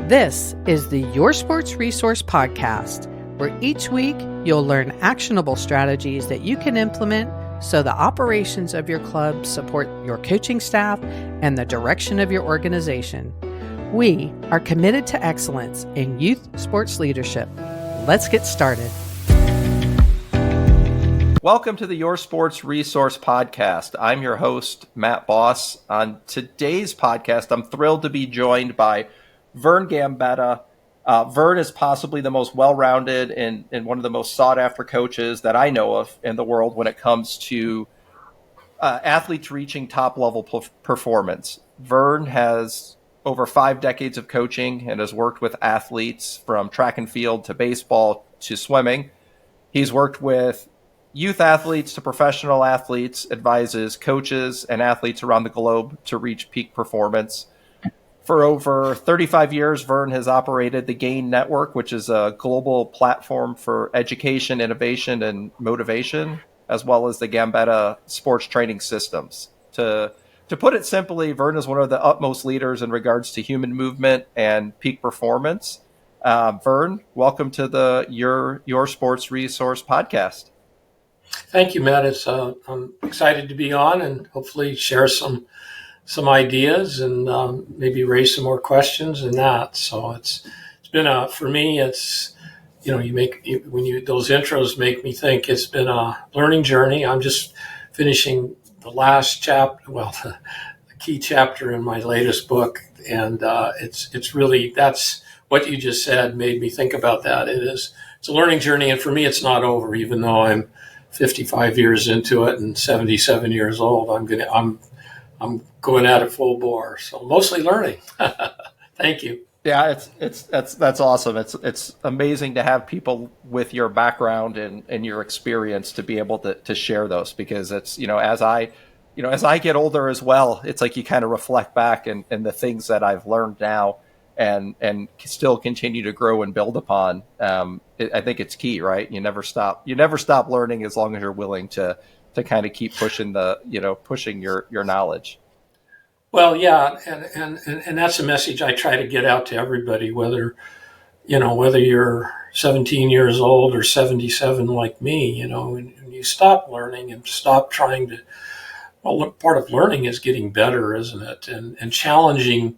This is the Your Sports Resource Podcast, where each week you'll learn actionable strategies that you can implement so the operations of your club support your coaching staff and the direction of your organization. We are committed to excellence in youth sports leadership. Let's get started. Welcome to the Your Sports Resource Podcast. I'm your host, Matt Boss. On today's podcast, I'm thrilled to be joined by Vern Gambetta. Vern is possibly the most well-rounded and one of the most sought-after coaches that I know of in the world when it comes to athletes reaching top-level performance. Vern has over 5 decades of coaching and has worked with athletes from track and field to baseball to swimming. He's worked with youth athletes to professional athletes, advises coaches and athletes around the globe to reach peak performance. For over 35 years, Vern has operated the Gain Network, which is a global platform for education, innovation, and motivation, as well as the Gambetta sports training systems. To put it simply, Vern is one of the utmost leaders in regards to human movement and peak performance. Vern, welcome to the Your Sports Resource Podcast. Thank you, Matt. I'm excited to be on and hopefully share some ideas and maybe raise some more questions and that. So it's been for me. It's those intros make me think it's been a learning journey. I'm just finishing the last chapter, the key chapter in my latest book, and it's really, that's what you just said made me think about that. It's a learning journey, and for me, it's not over, even though I'm 55 years into it and 77 years old. I'm going at it full bore. So mostly learning. Thank you. Yeah, that's awesome. It's amazing to have people with your background and your experience to be able to share those, because it's, as I get older as well, it's like you kind of reflect back and the things that I've learned now and still continue to grow and build upon. I think it's key, right? You never stop learning as long as you're willing to kind of keep pushing pushing your knowledge. Well, yeah. And that's a message I try to get out to everybody, whether you're 17 years old or 77 like me, when you stop learning and stop trying to, part of learning is getting better, isn't it? And challenging.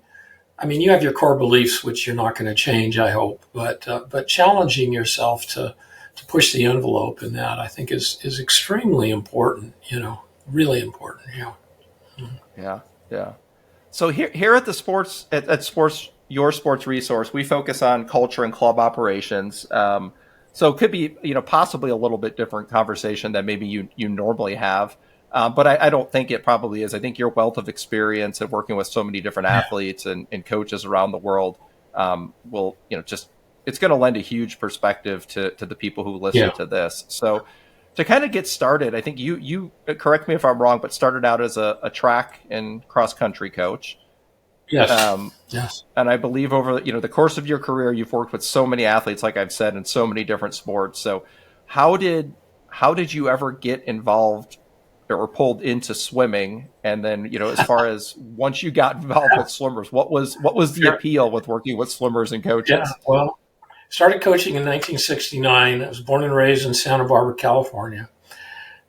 I mean, you have your core beliefs, which you're not going to change, I hope, but challenging yourself to push the envelope in that, I think is extremely important, really important. Yeah. Mm-hmm. Yeah. So here at the sports Your Sports Resource, we focus on culture and club operations. So it could be, possibly a little bit different conversation than maybe you normally have. But I don't think it probably is. I think your wealth of experience of working with so many different athletes and coaches around the world will, it's going to lend a huge perspective to the people who listen to this. So to kind of get started, I think you correct me if I'm wrong, but started out as a track and cross country coach. Yes. Yes. And I believe over the course of your career, you've worked with so many athletes, like I've said, in so many different sports. So how did you ever get involved or pulled into swimming? And then, as far as once you got involved with swimmers, what was the appeal with working with swimmers and coaches? Yeah, well, started coaching in 1969. I was born and raised in Santa Barbara, California.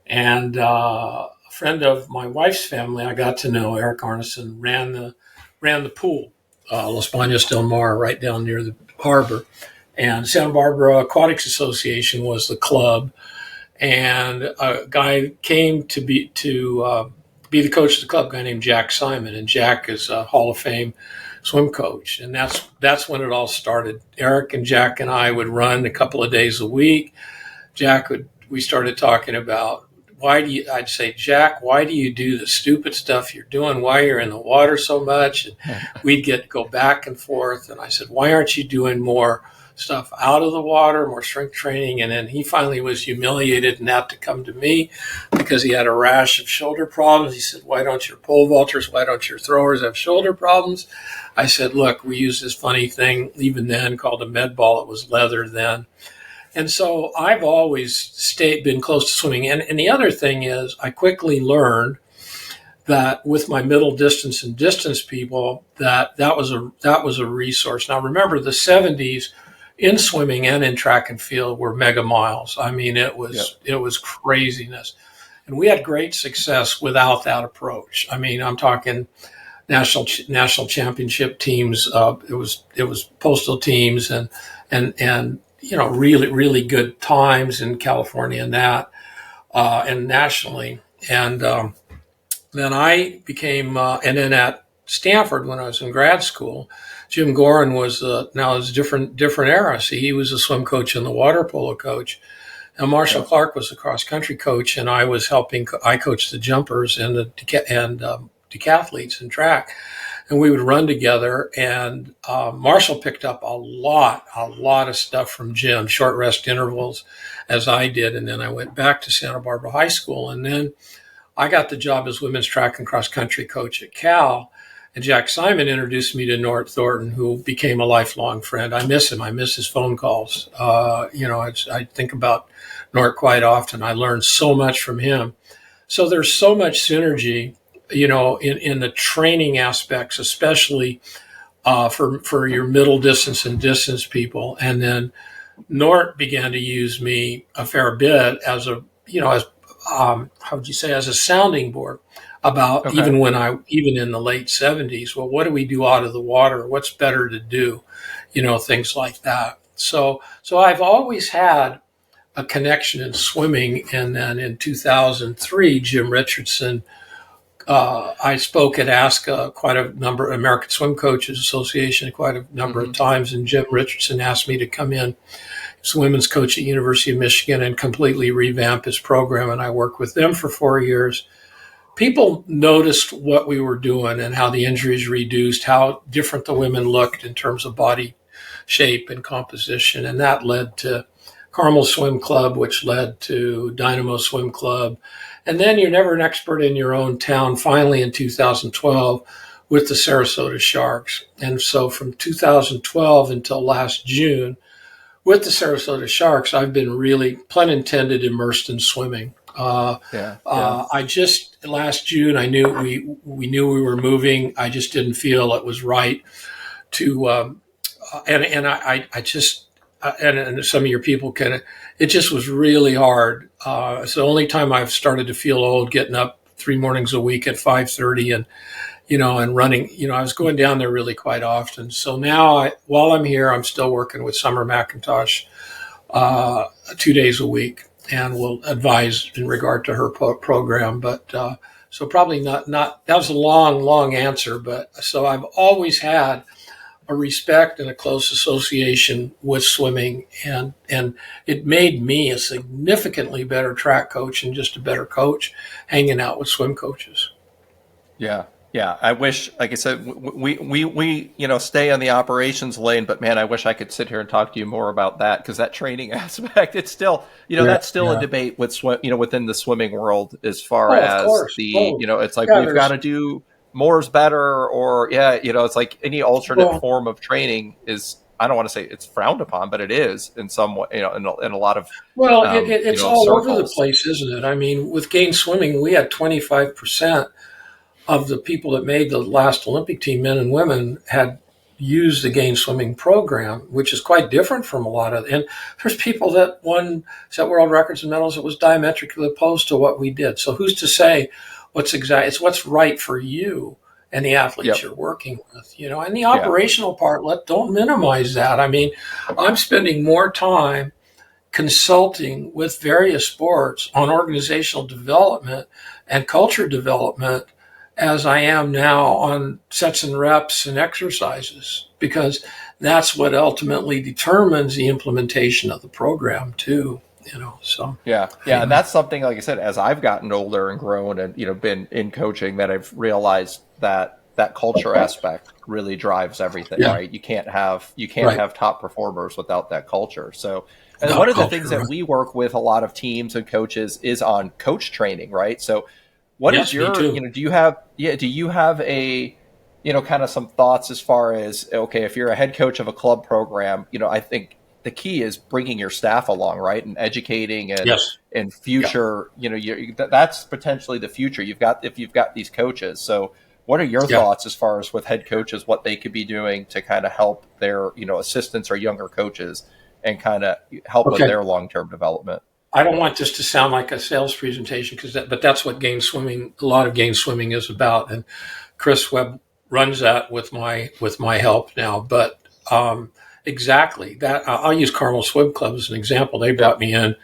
And a friend of my wife's family I got to know, Eric Arneson, ran the pool, Los Baños del Mar, right down near the harbor. And Santa Barbara Aquatics Association was the club. And a guy came to be the coach of the club, a guy named Jack Simon. And Jack is a Hall of Fame swim coach. And that's when it all started. Eric and Jack and I would run a couple of days a week. We started talking about, I'd say, Jack, why do you do the stupid stuff you're doing? Why you're in the water so much? And we'd go back and forth. And I said, why aren't you doing more stuff out of the water, more strength training? And then he finally was humiliated and had to come to me because he had a rash of shoulder problems. He said, why don't your pole vaulters, why don't your throwers have shoulder problems? I said, look, we used this funny thing even then called a med ball. It was leather then. And so I've always been close to swimming. And the other thing is I quickly learned that with my middle distance and distance people, that was a resource. Now remember, the 70s in swimming and in track and field were mega miles. I mean, it was craziness, and we had great success without that approach. I mean, I'm talking national championship teams. It was postal teams and really good times in California and that and nationally. And then I became and then at Stanford when I was in grad school, Jim Gorin was now it's a different era. See, he was a swim coach and the water polo coach. And Marshall Clark was the cross country coach, and I was helping. I coached the jumpers and the decathletes in track, and we would run together. And Marshall picked up a lot of stuff from Jim, short rest intervals, as I did. And then I went back to Santa Barbara High School, and then I got the job as women's track and cross country coach at Cal. And Jack Simon introduced me to Nort Thornton, who became a lifelong friend. I miss him. I miss his phone calls. I think about Nort quite often. I learned so much from him. So there's so much synergy, in the training aspects, especially for your middle distance and distance people. And then Nort began to use me a fair bit as how would you say, as a sounding board about even in the late 70s. Well, what do we do out of the water? What's better to do? Things like that. So I've always had a connection in swimming. And then in 2003, Jim Richardson, I spoke at ASCA quite a number, American Swim Coaches Association, quite a number of times. And Jim Richardson asked me to come in as a women's coach at University of Michigan and completely revamp his program. And I worked with them for 4 years. People noticed what we were doing and how the injuries reduced, how different the women looked in terms of body shape and composition. And that led to Carmel Swim Club, which led to Dynamo Swim Club. And then you're never an expert in your own town. Finally, in 2012, with the Sarasota Sharks. And so from 2012 until last June, with the Sarasota Sharks, I've been really, pun intended, immersed in swimming. I just last June I knew we knew we were moving. I just didn't feel it was right to and some of your people it just was really hard. It's the only time I've started to feel old, getting up 3 mornings a week at 5:30 and and running. I was going down there really quite often. So now while I'm here, I'm still working with Summer McIntosh 2 days a week, and will advise in regard to her program. But so probably not. That was a long answer. But so I've always had a respect and a close association with swimming, and it made me a significantly better track coach and just a better coach hanging out with swim coaches. Yeah. I wish, like I said, we stay on the operations lane, but man, I wish I could sit here and talk to you more about that, because that training aspect, it's still, that's still a debate with within the swimming world, as far as it's like we've got to do more's better, or it's like any alternate form of training is, I don't want to say it's frowned upon, but it is in some way, in a lot of it's all circles. over the place, isn't it? I mean, with gain swimming, we had 25% of the people that made the last Olympic team, men and women, had used the gain swimming program, which is quite different from a lot of. And there's people that set world records and medals that was diametrically opposed to what we did. So who's to say it's what's right for you and the athletes you're working with, and the operational part, don't minimize that. I mean, I'm spending more time consulting with various sports on organizational development and culture development as I am now on sets and reps and exercises, because that's what ultimately determines the implementation of the program too. So and that's something, like I said, as I've gotten older and grown and been in coaching, that I've realized that culture aspect really drives everything. Right? You can't have top performers without that culture. So, and one of the things that we work with a lot of teams and coaches is on coach training, right? So what is your, do you have a, kind of some thoughts as far as, okay, if you're a head coach of a club program, I think the key is bringing your staff along, right, and educating and Yes. and future. That's potentially the future. If you've got these coaches. So, what are your thoughts as far as with head coaches, what they could be doing to kind of help their assistants or younger coaches and kind of help with their long-term development? I don't want this to sound like a sales presentation but that's what a lot of gain swimming is about. And Chris Webb runs that with my help now. But exactly that, I'll use Carmel Swim Club as an example. They brought me in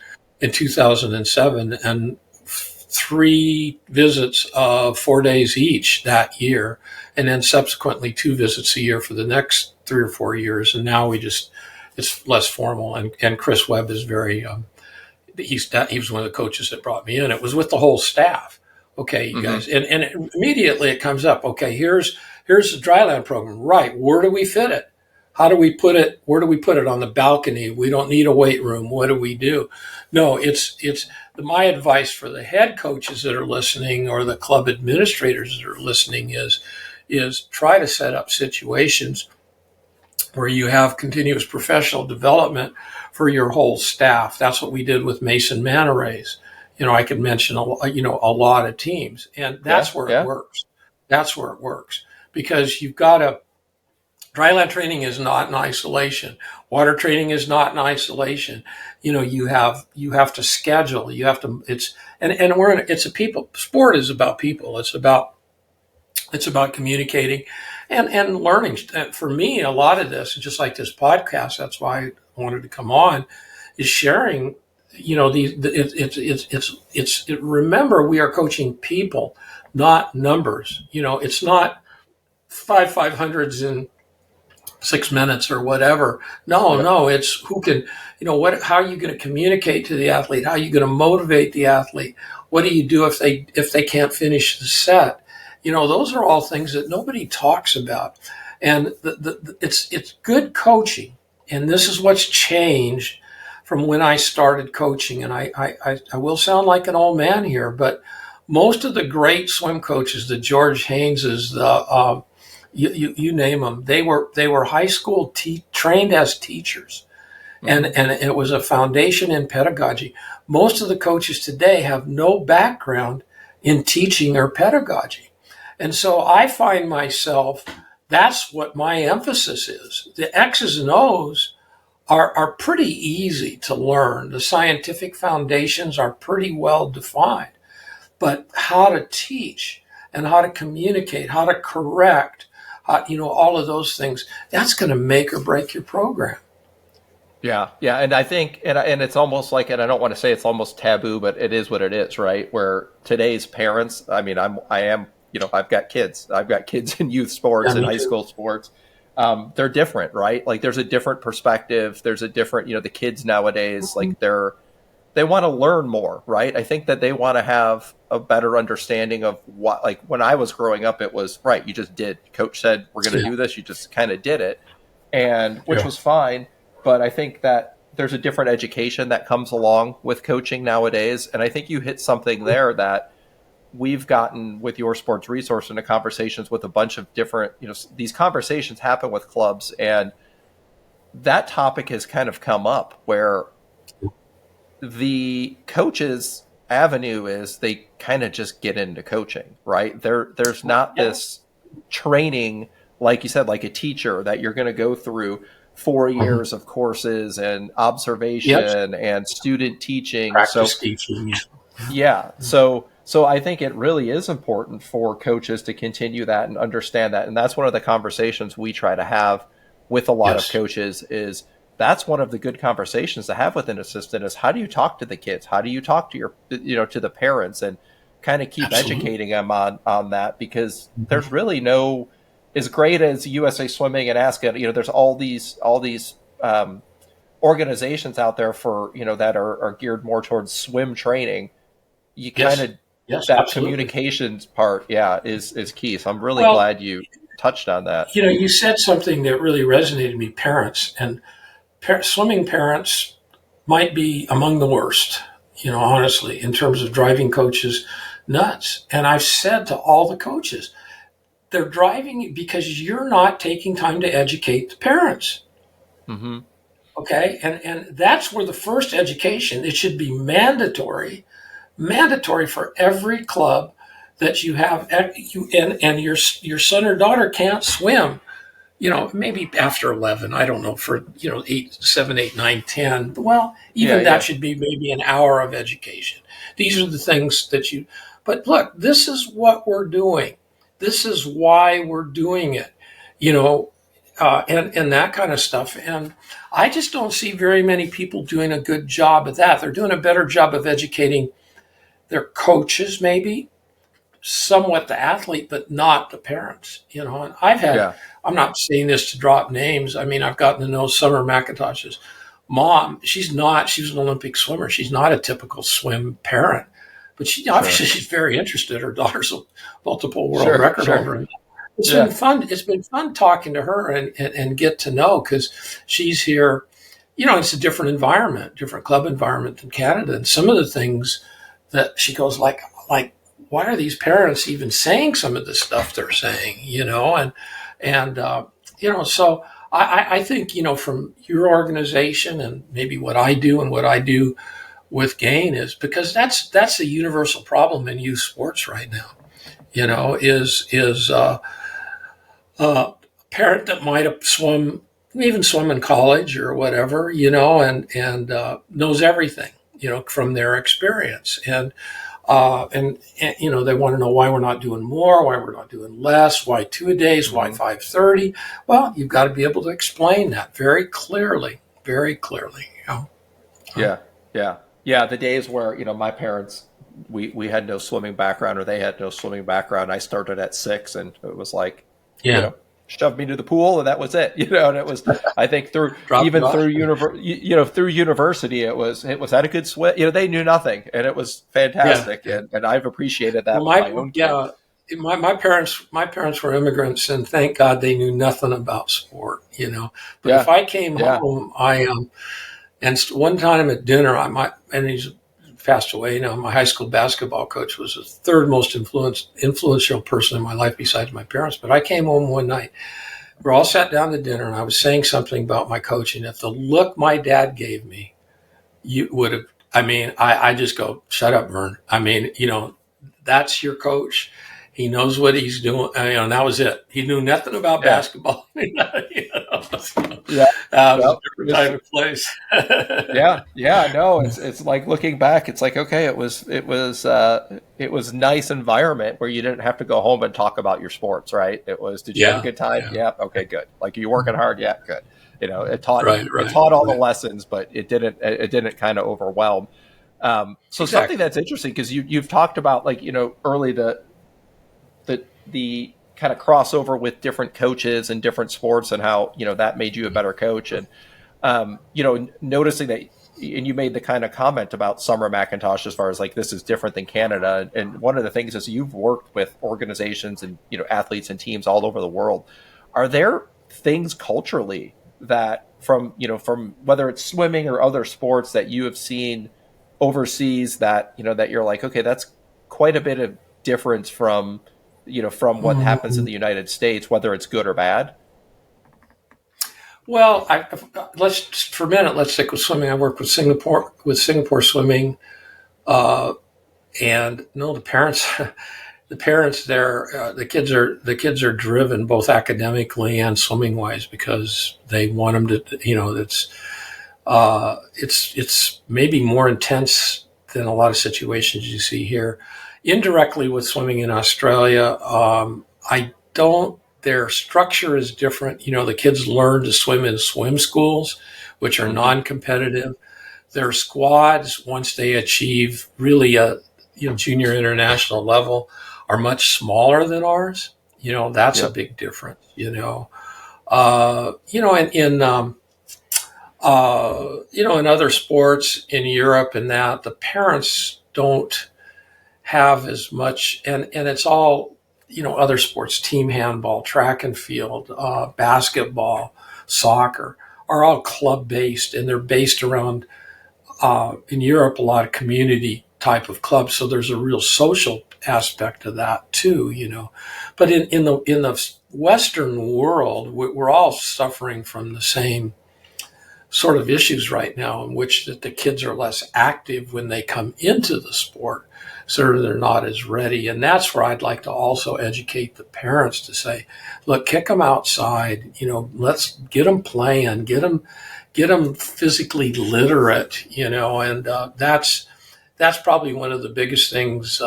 2007, and 3 visits of 4 days each that year, and then subsequently 2 visits a year for the next 3 or 4 years. And now it's less formal. And Chris Webb is very, he was one of the coaches that brought me in. It was with the whole staff. Okay, you guys, and immediately it comes up. Okay, here's the dryland program. Right, where do we fit it? How do we put it? Where do we put it on the balcony? We don't need a weight room. What do we do? No, it's my advice for the head coaches that are listening, or the club administrators that are listening, is try to set up situations where you have continuous professional development for your whole staff. That's what we did with Mason Manta Rays. I could mention a lot of teams, and that's where it works. That's where it works, because you've got to. Dryland training is not in isolation. Water training is not in isolation. You have to schedule. You have to. It's a people sport. Is about people. It's about communicating and learning. For me, a lot of this, just like this podcast, that's why I wanted to come on, is sharing. Remember, we are coaching people, not numbers. It's not 500s in 6 minutes or whatever. No, it's who can, how are you going to communicate to the athlete? How are you going to motivate the athlete? What do you do if they can't finish the set? Those are all things that nobody talks about. And it's good coaching. And this is what's changed from when I started coaching. And I will sound like an old man here, but most of the great swim coaches, the George Hayneses, you name them, they were high school trained as teachers. And it was a foundation in pedagogy. Most of the coaches today have no background in teaching or pedagogy. And so I find myself, that's what my emphasis is. The X's and O's are pretty easy to learn. The scientific foundations are pretty well defined. But how to teach and how to communicate, how to correct, all of those things, that's going to make or break your program. Yeah. And I think, and it's almost like, and I don't want to say it's almost taboo, but it is what it is, right? Where today's parents, I mean, I've got kids in youth sports and high school sports. They're different, right? Like there's a different perspective. There's a different, the kids nowadays, like they want to learn more, right? I think that they want to have a better understanding of what, like when I was growing up, it was right. You just did. Coach said, we're going to do this. You just kind of did it, and which was fine. But I think that there's a different education that comes along with coaching nowadays. And I think you hit something there that we've gotten with Your Sports Resource into conversations with a bunch of different, these conversations happen with clubs, and that topic has kind of come up where the coaches avenue is they kind of just get into coaching, right? There's not this training, like you said, like a teacher that you're going to go through 4 years of courses and observation and student teaching. Practice teaching. Yeah. So I think it really is important for coaches to continue that and understand that. And that's one of the conversations we try to have with a lot of coaches is that's one of the good conversations to have with an assistant is how do you talk to the kids? How do you talk to to the parents and kind of keep educating them on that? Because there's really no, as great as USA Swimming and Ask It, there's all these organizations out there for, that are geared more towards swim training. You kind of, that communications part, is key. So I'm really glad you touched on that. You said something that really resonated with me, parents. And swimming parents might be among the worst, honestly, in terms of driving coaches nuts. And I've said to all the coaches, they're driving because you're not taking time to educate the parents. Okay. And that's where the first education, it should be mandatory for every club that you have and your son or daughter can't swim, maybe after 11, I don't know, for 8, 7, 8, 9, 10. Well, Yeah, even that yeah, should be maybe an hour of education. These are the things that but look, this is what we're doing. This is why we're doing it, you know and that kind of stuff. And I just don't see very many people doing a good job of that. They're doing a better job of educating their coaches, maybe somewhat the athlete, but not the parents. And yeah, I'm not saying this to drop names. I mean, I've gotten to know Summer McIntosh's mom. She was an Olympic swimmer. She's not a typical swim parent, but sure, obviously she's very interested. Her daughter's a multiple world sure, record sure. holder. And it's been Yeah, fun. It's been fun talking to her and get to know, because she's here. It's a different environment, different club environment than Canada. And some of the things that she goes like, why are these parents even saying some of the stuff they're saying? So I think, from your organization and maybe what I do and what I do with Gain, is because that's a universal problem in youth sports right now. Is a parent that might have even swum in college or whatever, and knows everything, from their experience. And they want to know why we're not doing more, why we're not doing less, why 2-a-days, why hmm 5:30. Well, you've got to be able to explain that very clearly, very clearly. Uh, yeah, yeah, yeah. The days where my parents, we had no swimming background, or they had no swimming background. I started at 6, and it was like, you yeah, know, shoved me to the pool, and that was it. And it was, I think, through drop it even off. through through university, it was had a good swim. They knew nothing, and it was Yeah, fantastic, yeah. and I've appreciated that Well, with my own kids. my parents were immigrants, and thank God they knew nothing about sport. But if Yeah, I came yeah, home, one time at dinner, and he's passed away now. My high school basketball coach was the third most influential person in my life besides my parents. But I came home one night. We're all sat down to dinner, and I was saying something about my coaching. If the look my dad gave me, you would have. I mean, I just go, shut up, Vern. I mean, that's your coach. He knows what he's doing. And that was it. He knew nothing about yeah, basketball. So, yeah. it was Yep. a different time and place. Yeah, yeah, no, it's like looking back, it's like, okay, it was nice environment where you didn't have to go home and talk about your sports, right? It was, did you have a Yeah, good time? yeah. Yeah, okay, good. Like, are you working hard? Yeah, good. It taught Right, it right, taught all the right. lessons, but it didn't kind of overwhelm. So something Exactly. that's interesting, because you've talked about, like, early the kind of crossover with different coaches and different sports, and how that made you a better coach. And noticing that, and you made the kind of comment about Summer McIntosh, as far as like, this is different than Canada. And one of the things is, you've worked with organizations and athletes and teams all over the world. Are there things culturally that, from whether it's swimming or other sports, that you have seen overseas, that that you're like, okay, that's quite a bit of difference from what happens in Mhm. the United States, whether it's good or bad? Well, let's for a minute. Let's stick with swimming. I work with Singapore Swimming, uh, and no, the parents, the parents there, the kids are driven both academically and swimming wise, because they want them to. It's maybe more intense than a lot of situations you see here. Indirectly with swimming in Australia, I don't. Their structure is different. The kids learn to swim in swim schools, which are Hmm. non-competitive. Their squads, once they achieve really a junior international level, are much smaller than ours. That's a Yep. big difference. In other sports in Europe and that, the parents don't have as much, and it's all, other sports, team handball, track and field, basketball, soccer, are all club based, and they're based around, in Europe, a lot of community type of clubs. So there's a real social aspect of that too, But in the Western world, we're all suffering from the same sort of issues right now in which that the kids are less active when they come into the sport. So they're not as ready. And that's where I'd like to also educate the parents to say, look, kick them outside, let's get them playing, get them physically literate, and that's probably one of the biggest things,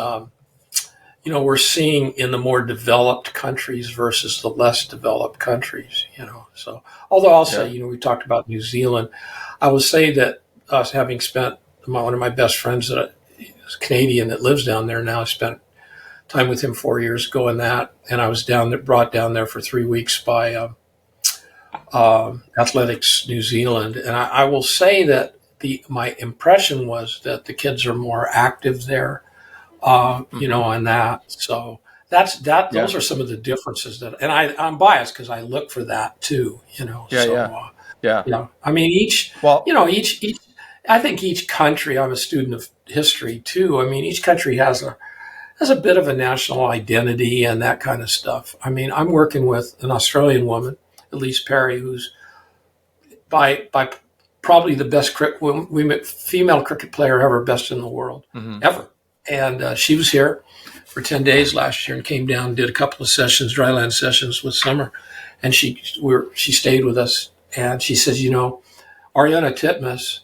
we're seeing in the more developed countries versus the less developed countries, So, although I'll say, we talked about New Zealand, I will say that us having spent one of my best friends that is Canadian that lives down there now, I spent time with him 4 years ago in that, and I was brought down there for 3 weeks by Athletics New Zealand, and I will say that my impression was that the kids are more active there, and that. So those are some of the differences and I'm biased because I look for that too, Yeah. I mean, each I think each country, I'm a student of history too. I mean, each country has a bit of a national identity and that kind of stuff. I mean, I'm working with an Australian woman, Elise Perry, who's by probably the best female cricket player ever, best in the world, ever. And she was here for 10 days last year and came down and did a couple of sessions, dryland sessions with Summer. And she stayed with us. And she says, Ariana Titmus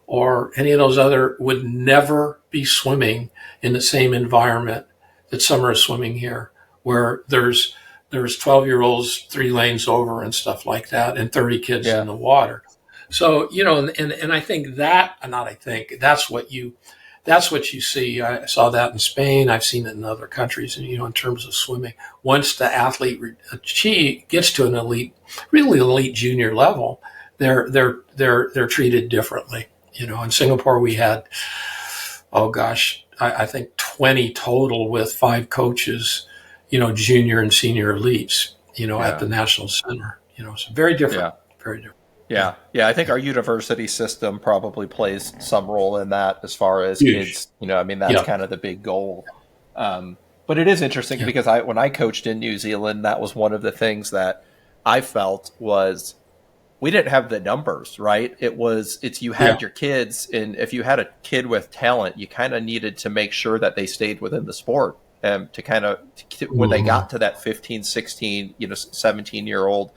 or any of those other would never be swimming in the same environment that Summer is swimming here, where there's 12-year-olds 3 lanes over and stuff like that, and 30 kids in the water. So, and I think that's what you see. I saw that in Spain. I've seen it in other countries, and, in terms of swimming, once the athlete gets to an really elite junior level, they're treated differently. In Singapore, we had, I think 20 total with 5 coaches, junior and senior elites, at the national center, so very different, very different. Yeah. I think our university system probably plays some role in that as far as kids, that's kind of the big goal. But it is interesting because when I coached in New Zealand, that was one of the things that I felt was we didn't have the numbers, right? You had your kids, and if you had a kid with talent, you kind of needed to make sure that they stayed within the sport to kind of, when they got to that 15, 16, 17-year-old,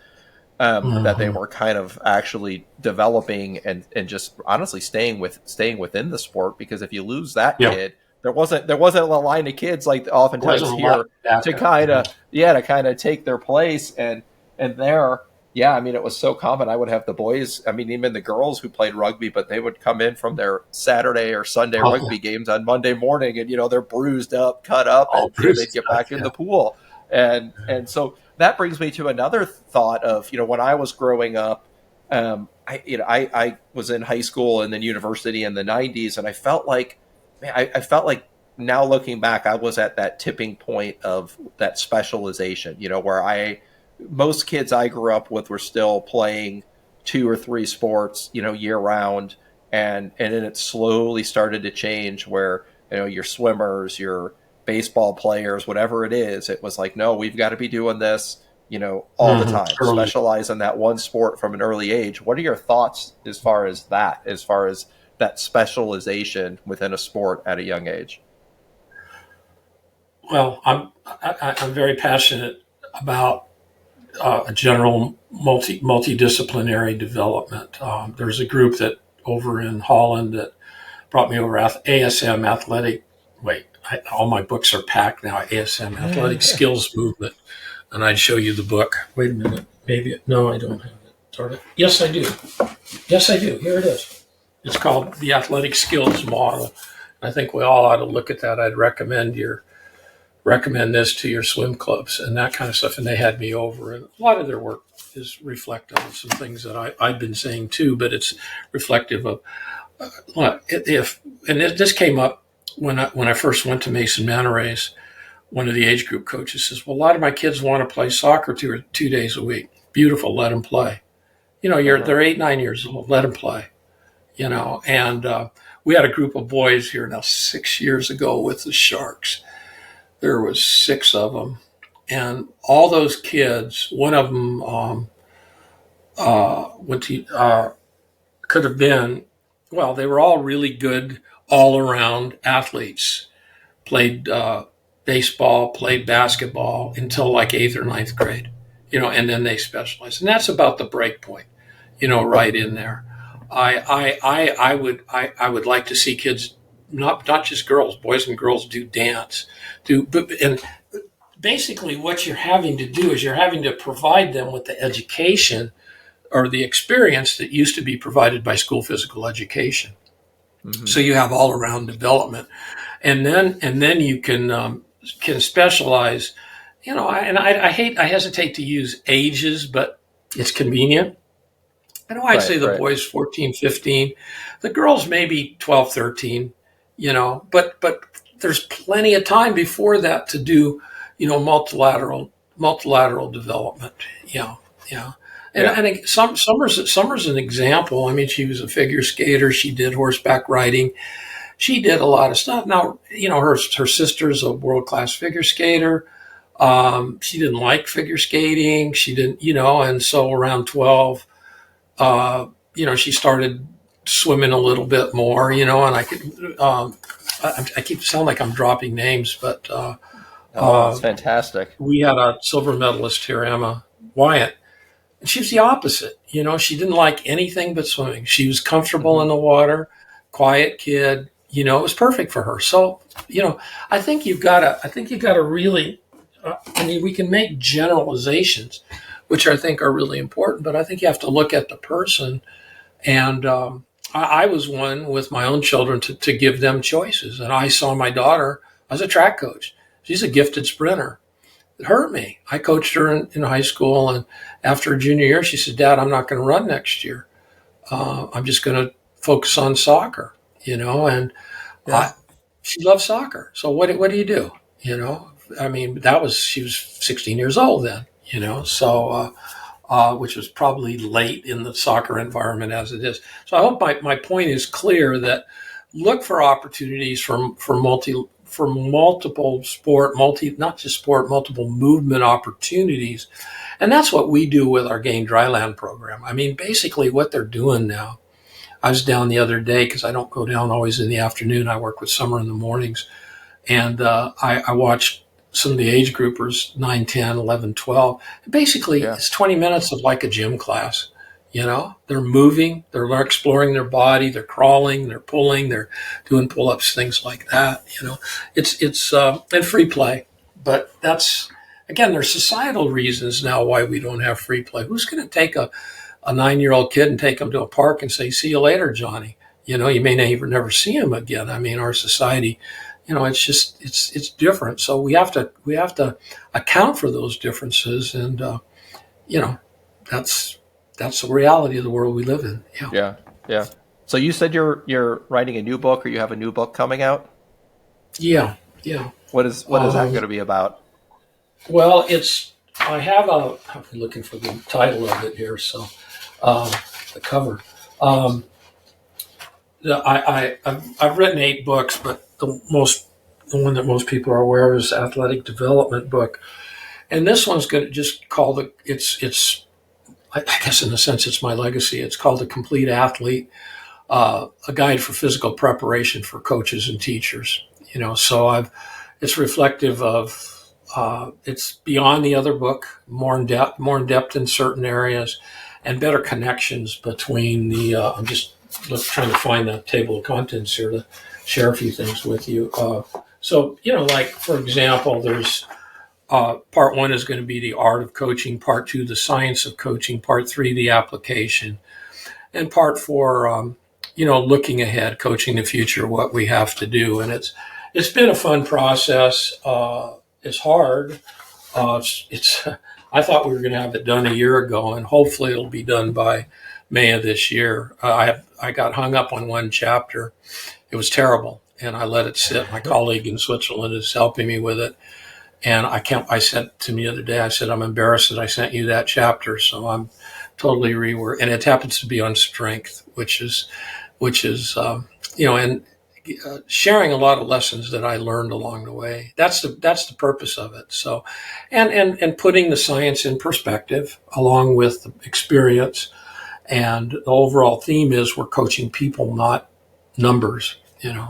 that they were kind of actually developing and just honestly staying within the sport, because if you lose that kid, there wasn't a line of kids like oftentimes here to kind of take their place and there. Yeah, I mean, it was so common. I would have the boys, even the girls who played rugby, but they would come in from their Saturday or Sunday rugby games on Monday morning, and they're bruised up, cut up, and they'd get back in the pool. And so that brings me to another thought of, when I was growing up, I was in high school and then university in the 90s, and I felt like now looking back, I was at that tipping point of that specialization, where most kids I grew up with were still playing 2 or 3 sports, year round. And then it slowly started to change where, your swimmers, your baseball players, whatever it is, it was like, no, we've got to be doing this, all the time, specialize in that one sport from an early age. What are your thoughts as far as that specialization within a sport at a young age? Well, I'm very passionate about a general multidisciplinary development. There's a group that over in Holland that brought me over ASM Athletic. All my books are packed now. ASM Athletic Skills Movement, and I'd show you the book. Wait a minute, no, I don't have it. Darn it. Yes, I do. Here it is. It's called the Athletic Skills Model. I think we all ought to look at that. I'd recommend this to your swim clubs and that kind of stuff. And they had me over, and a lot of their work is reflective of some things that I've been saying too, but it's reflective of this came up when I first went to Mason Manta Race. One of the age group coaches says, well, a lot of my kids want to play soccer 2 days a week. Beautiful. Let them play. They're 8, 9 years old. Let them play, and we had a group of boys here now 6 years ago with the Sharks. There was 6 of them, and all those kids, one of them went to could have been, well, they were all really good all around athletes. Played baseball, played basketball until like 8th or ninth grade, and then they specialized. And that's about the break point, right in there. I would like to see kids, not just girls, boys and girls, do dance, and basically what you're having to do is you're having to provide them with the education or the experience that used to be provided by school physical education. Mm-hmm. So you have all around development, and then you can specialize. I hesitate to use ages, but it's convenient. I'd say the boys 14, 15, the girls maybe 12, 13, but there's plenty of time before that to do, multilateral development. Yeah. And Summer's an example. I mean, she was a figure skater. She did horseback riding. She did a lot of stuff. Now, her sister's a world-class figure skater. She didn't like figure skating. She didn't, and so around 12, she started swimming a little bit more, and I could, I keep sounding like I'm dropping names, but, that's fantastic. We had a silver medalist here, Emma Wyatt, and she was the opposite. She didn't like anything but swimming. She was comfortable in the water, quiet kid, it was perfect for her. So, I think you've got to really, we can make generalizations, which I think are really important, but I think you have to look at the person. And I was one with my own children to give them choices. And I saw my daughter as a track coach. She's a gifted sprinter. It hurt me. I coached her in high school, and after her junior year, she said, "Dad, I'm not going to run next year. I'm just going to focus on soccer." And she loves soccer. So what do you do? I mean, she was 16 years old then. So which was probably late in the soccer environment as it is. So I hope my point is clear that look for opportunities for multiple sport, multiple movement opportunities. And that's what we do with our Gain Dryland program. I mean, basically what they're doing now, I was down the other day because I don't go down always in the afternoon. I work with Summer in the mornings. And I watched some of the age groupers, 9, 10, 11, 12. Basically, It's 20 minutes of like a gym class. They're moving, they're exploring their body, they're crawling, they're pulling, they're doing pull-ups, things like that. It's and free play. But that's, again, there's societal reasons now why we don't have free play. Who's going to take a 9-year-old kid and take him to a park and say, "See you later, Johnny"? You may never see him again. I mean, our society, it's just, it's different. So we have to account for those differences. And, that's the reality of the world we live in. Yeah. So you said you're writing a new book, or you have a new book coming out? Yeah. What is that going to be about? Well, I'm looking for the title of it here. So, the cover, I've written 8 books, but the one that most people are aware of is Athletic Development book. And this one's going to just call I guess in a sense it's my legacy. It's called The Complete Athlete, a guide for physical preparation for coaches and teachers. So it's reflective of, it's beyond the other book, more in depth in certain areas, and better connections between I'm just trying to find the table of contents here to share a few things with you. So, like, for example, there's part 1 is going to be the art of coaching, part 2, the science of coaching, part 3, the application, and part 4, looking ahead, coaching the future, what we have to do. And it's been a fun process. It's hard. I thought we were going to have it done a year ago, and hopefully it'll be done by May of this year. I got hung up on one chapter. It was terrible, and I let it sit. My colleague in Switzerland is helping me with it. And I said to me the other day, I said, "I'm embarrassed that I sent you that chapter." So I'm totally rework. And it happens to be on strength, which is, and sharing a lot of lessons that I learned along the way. That's the purpose of it. So, and putting the science in perspective along with the experience, And the overall theme is we're coaching people, not numbers,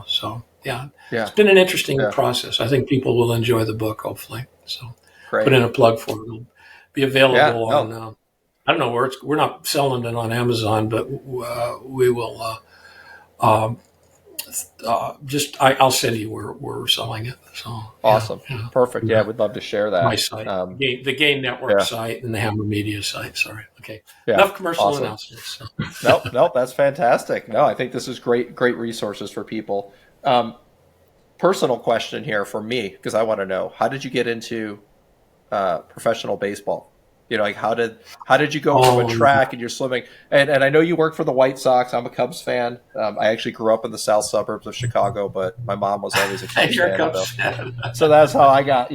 So, yeah, it's been an interesting process. I think people will enjoy the book, hopefully. So, put in a plug for it. It'll be available on, I don't know where we're not selling it on Amazon, but we will I'll send you where we're selling it. So awesome. Perfect. Yeah, we'd love to share that. My site, the Game Network site and the Hammer Media site. Sorry. Okay. Enough commercial announcements. So. Nope. That's fantastic. No, I think this is great resources for people. Personal question here for me, because I want to know, how did you get into professional baseball? Like how did you go from a track and you're swimming? And I know you work for the White Sox. I'm a Cubs fan. I actually grew up in the south suburbs of Chicago, but my mom was always a Cubs fan. So that's how I got,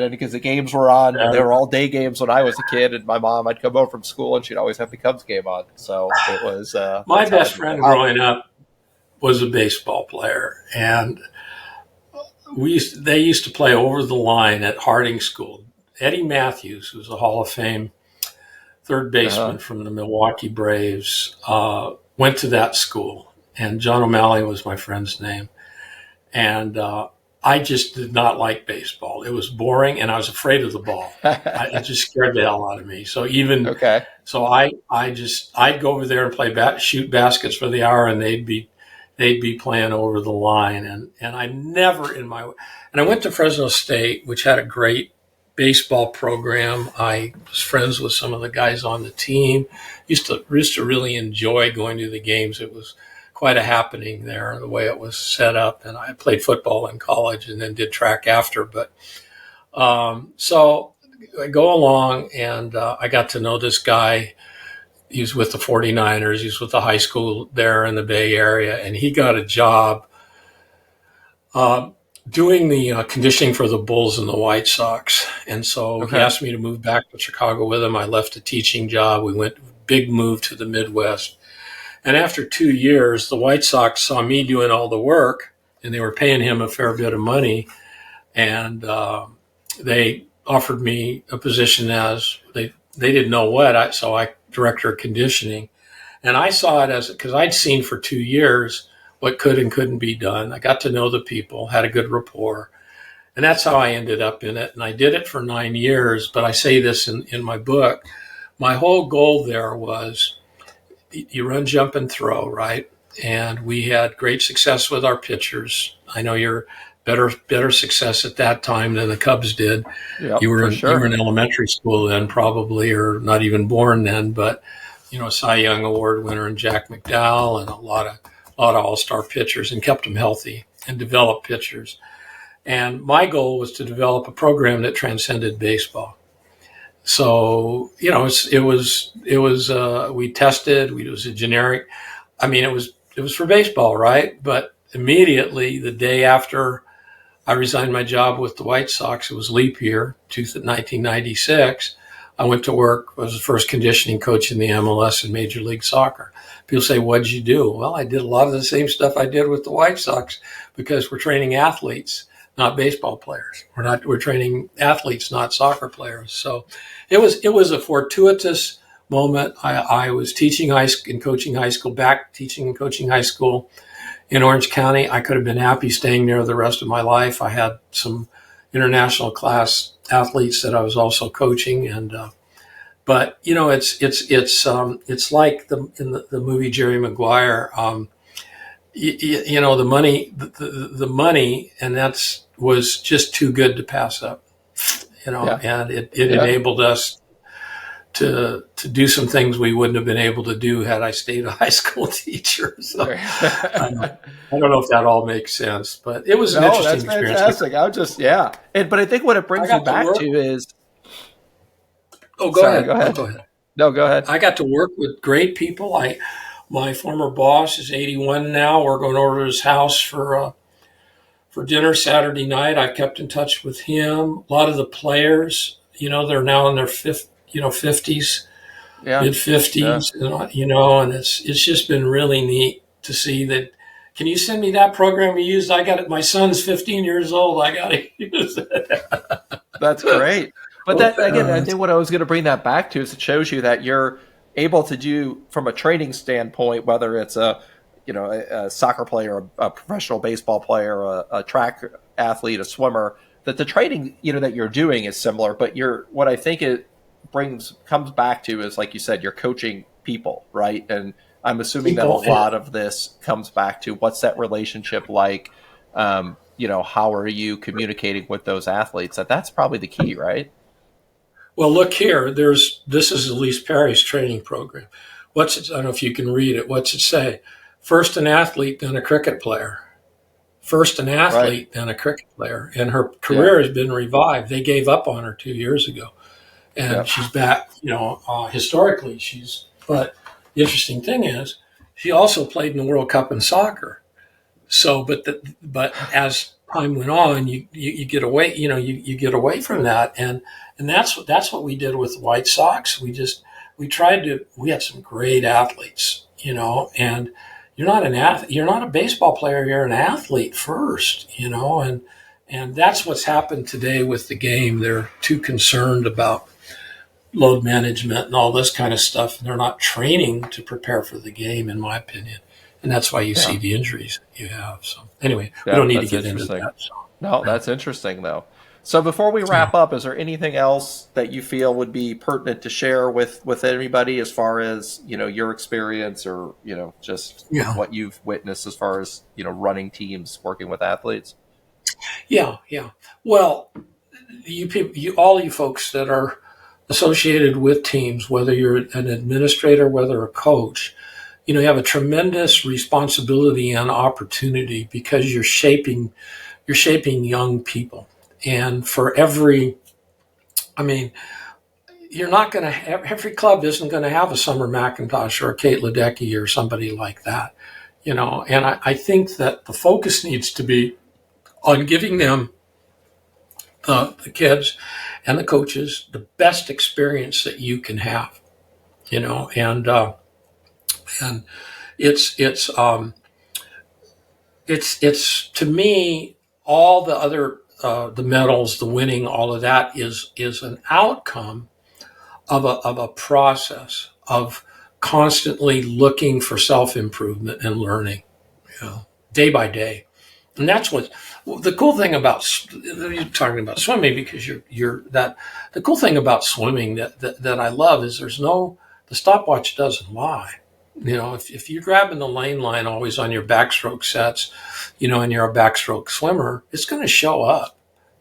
in, because the games were on. They were all day games when I was a kid, and my mom, I'd come home from school and she'd always have the Cubs game on. So it was my best friend growing up was a baseball player, and they used to play over the line at Harding School. Eddie Matthews, who's a Hall of Fame third baseman from the Milwaukee Braves, went to that school. And John O'Malley was my friend's name. And I just did not like baseball. It was boring, and I was afraid of the ball. It just scared the hell out of me. So I'd go over there and shoot baskets for the hour, and they'd be playing over the line. And I never and I went to Fresno State, which had a great baseball program. I was friends with some of the guys on the team. Used to really enjoy going to the games. It was quite a happening there, the way it was set up. And I played football in college and then did track after. But so I go along, and I got to know this guy. He was with the 49ers. He was with the high school there in the Bay Area, and he got a job doing the conditioning for the Bulls and the White Sox. And so he asked me to move back to Chicago with him. I left a teaching job. We went big move to the Midwest. And after 2 years, the White Sox saw me doing all the work, and they were paying him a fair bit of money. And they offered me a position as they didn't know what. So I director of conditioning. And I saw it as, because I'd seen for 2 years what could and couldn't be done. I got to know the people, had a good rapport. And that's how I ended up in it. And I did it for 9 years. But I say this in my book. My whole goal there was, you run, jump, and throw, right? And we had great success with our pitchers. I know you're better success at that time than the Cubs did. Yep, you were in elementary school then, probably, or not even born then. But Cy Young Award winner and Jack McDowell, and a lot of all-star pitchers, and kept them healthy and developed pitchers. And my goal was to develop a program that transcended baseball. So, it was we tested, it was a generic, it was for baseball, right? But immediately the day after I resigned my job with the White Sox, it was leap year, 1996. I went to work, was the first conditioning coach in the MLS and Major League Soccer. People say, what'd you do? Well, I did a lot of the same stuff I did with the White Sox, because we're training athletes, not baseball players. We're training athletes, not soccer players. So it was a fortuitous moment. I was teaching and coaching high school, back teaching and coaching high school in Orange County. I could have been happy staying there the rest of my life. I had some international class athletes that I was also coaching, and but it's like in the movie Jerry Maguire. The money, and was just too good to pass up. And it enabled us to do some things we wouldn't have been able to do had I stayed a high school teacher. So I don't know if that all makes sense, but it was an interesting experience. Fantastic. But I think what it brings you back to is. Oh, go ahead. Go ahead. No, go ahead. I got to work with great people. My former boss is 81 now. We're going over to his house for dinner Saturday night. I've kept in touch with him. A lot of the players, they're now in their 50s, mid 50s, and it's just been really neat to see that. Can you send me that program you used? I got it. My son's 15 years old. I got to use it. That's great. But that, again, I think what I was going to bring that back to is it shows you that able to do from a training standpoint, whether it's a soccer player, a professional baseball player, a track athlete, a swimmer, that the training, that you're doing is similar, but what I think it comes back to is, like you said, you're coaching people, right? And I'm assuming that a lot of this comes back to what's that relationship like? How are you communicating with those athletes? That's probably the key, right? Well, look here. This is Elise Perry's training program. I don't know if you can read it. What's it say? First an athlete, then a cricket player. First an athlete, right, then a cricket player. And her career has been revived. They gave up on her 2 years ago. And she's back, historically but the interesting thing is she also played in the World Cup in soccer. So, but as time went on, you get away, you get away from that. And that's what we did with the White Sox. We had some great athletes, and you're not an athlete, you're not a baseball player, you're an athlete first, and that's what's happened today with the game. They're too concerned about load management and all this kind of stuff. And they're not training to prepare for the game, in my opinion. And that's why you see the injuries you have. So anyway, we don't need to get into that. So. No, that's interesting though. So before we wrap up, is there anything else that you feel would be pertinent to share with anybody as far as, your experience or, just what you've witnessed as far as, running teams, working with athletes? Yeah. Well, all you folks that are associated with teams, whether you're an administrator, whether a coach, you have a tremendous responsibility and opportunity because you're shaping young people. And for every club isn't going to have a Summer McIntosh or a Kate Ledecky or somebody like that, and I think that the focus needs to be on giving them, the kids and the coaches, the best experience that you can have, and it's to me, all the other, the medals, the winning, all of that is an outcome of a process of constantly looking for self-improvement and learning, day by day. And that's the cool thing about, you're talking about swimming because the cool thing about swimming that I love is the stopwatch doesn't lie. If you're grabbing the lane line always on your backstroke sets, and you're a backstroke swimmer, it's going to show up,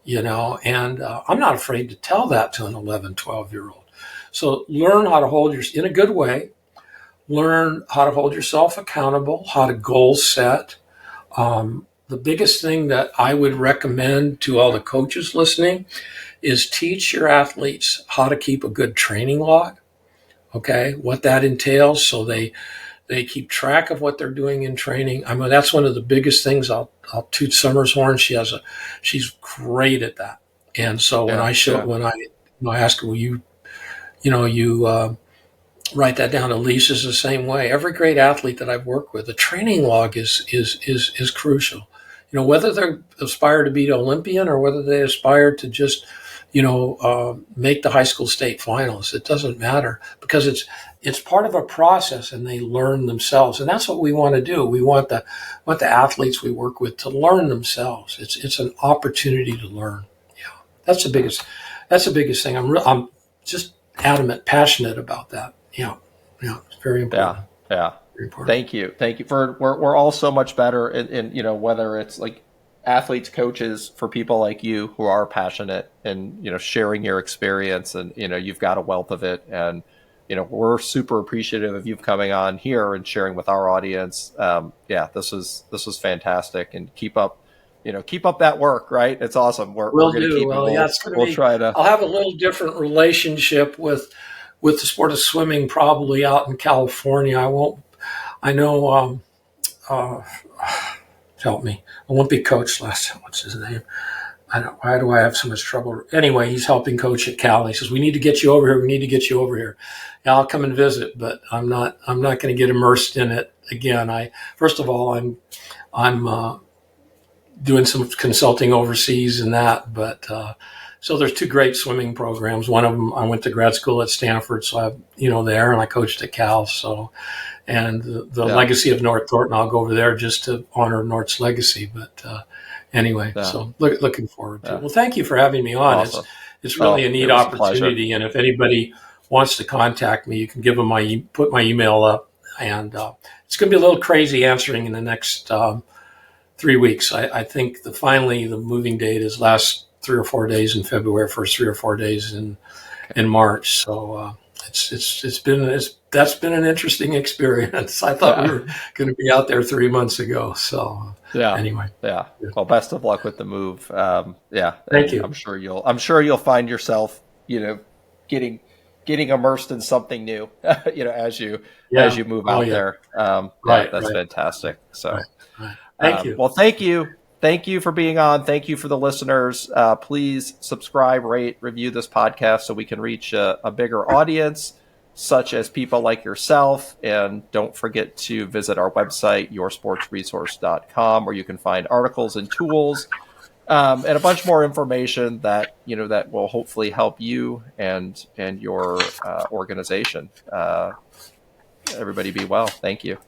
and I'm not afraid to tell that to an 11, 12-year-old. So learn how to in a good way, learn how to hold yourself accountable, how to goal set. The biggest thing that I would recommend to all the coaches listening is teach your athletes how to keep a good training log. Okay, what that entails, so they keep track of what they're doing in training. I mean, that's one of the biggest things. I'll toot Summer's horn. She's great at that. And so when I ask her, will you write that down? Elise is the same way. Every great athlete that I've worked with, the training log is crucial. Whether they aspire to be an Olympian or whether they aspire to just make the high school state finals. It doesn't matter because it's part of a process and they learn themselves. And that's what we want to do. We want the athletes we work with to learn themselves. It's an opportunity to learn. Yeah. That's the biggest thing. I'm just adamant, passionate about that. Yeah. It's very important. Yeah. Thank you. We're all so much better in whether it's like athletes, coaches, for people like you who are passionate and, sharing your experience and, you've got a wealth of it. And, we're super appreciative of you coming on here and sharing with our audience. This was fantastic, and keep up that work, right? It's awesome. We're going to keep it. We'll try to. I'll have a little different relationship with the sport of swimming, probably out in California. Help me. Olympic coach last time. What's his name? Why do I have so much trouble? Anyway, he's helping coach at Cal. He says, we need to get you over here. We need to get you over here. Yeah, I'll come and visit, but I'm not going to get immersed in it again. First of all, I'm doing some consulting overseas and that, but So there's two great swimming programs. One of them, I went to grad school at Stanford, so I, there, and I coached at Cal. So, and the legacy of Nort Thornton, I'll go over there just to honor Nort's legacy. But anyway, so looking forward to it. Well, thank you for having me on. Awesome. It's really a neat opportunity, and if anybody wants to contact me, you can give them put my email up, and it's going to be a little crazy answering in the next 3 weeks. I think finally the moving date is last 3 or 4 days in February, first 3 or 4 days in March. So that's been an interesting experience. I thought we were going to be out there 3 months ago. So anyway, Well, best of luck with the move. Thank you. I'm sure you'll find yourself, getting immersed in something new, as you move out there. That's fantastic. So, right. Thank you. Well, thank you. Thank you for being on. Thank you for the listeners. Please subscribe, rate, review this podcast so we can reach a bigger audience, such as people like yourself. And don't forget to visit our website, yoursportsresource.com, where you can find articles and tools and a bunch more information that that will hopefully help you and your organization. Everybody be well. Thank you.